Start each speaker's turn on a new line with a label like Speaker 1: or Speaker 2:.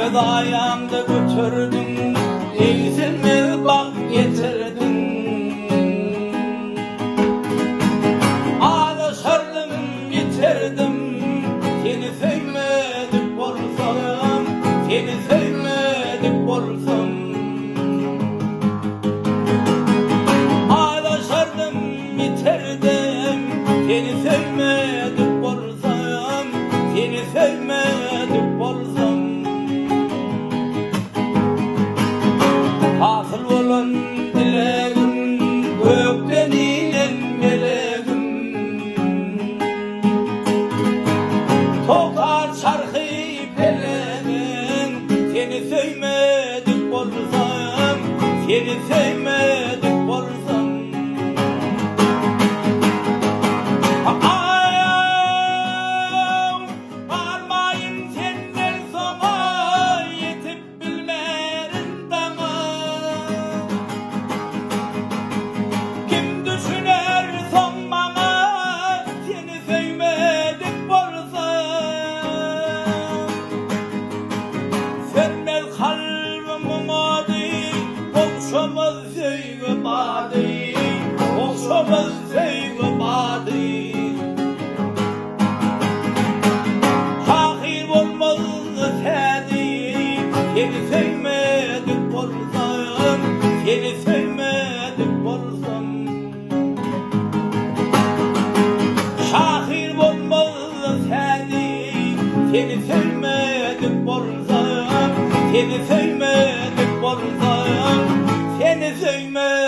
Speaker 1: Öz ayağımda götürdün, eğilme bak getirdin. Ağlaşardım, yitirdim, seni sevmedik olsam, seni sevmedik olsam. Ağlaşardım, yitirdim, seni sevmedik olsam, seni sevmedik olsam. Hasıl olan dileğim, gökten inen meleğim. Tokar çarkıyı peleğin, seni sevmedik olsam, seni sevmedik olsam. Varmayım senden sonra, yetip bilmerin dama. Kim düşüner son bana, seni sevmedik olsam. Sönmez kalbimin adı, okşamaz sevgi badı, okşamaz sevgi badı. Şahir olmaz seni, seni sevmedik olsam, seni sevmedik olsam. Şahir olmaz seni, seni sevmedik olsam, seni sevmedik olsam, seni sevmedik.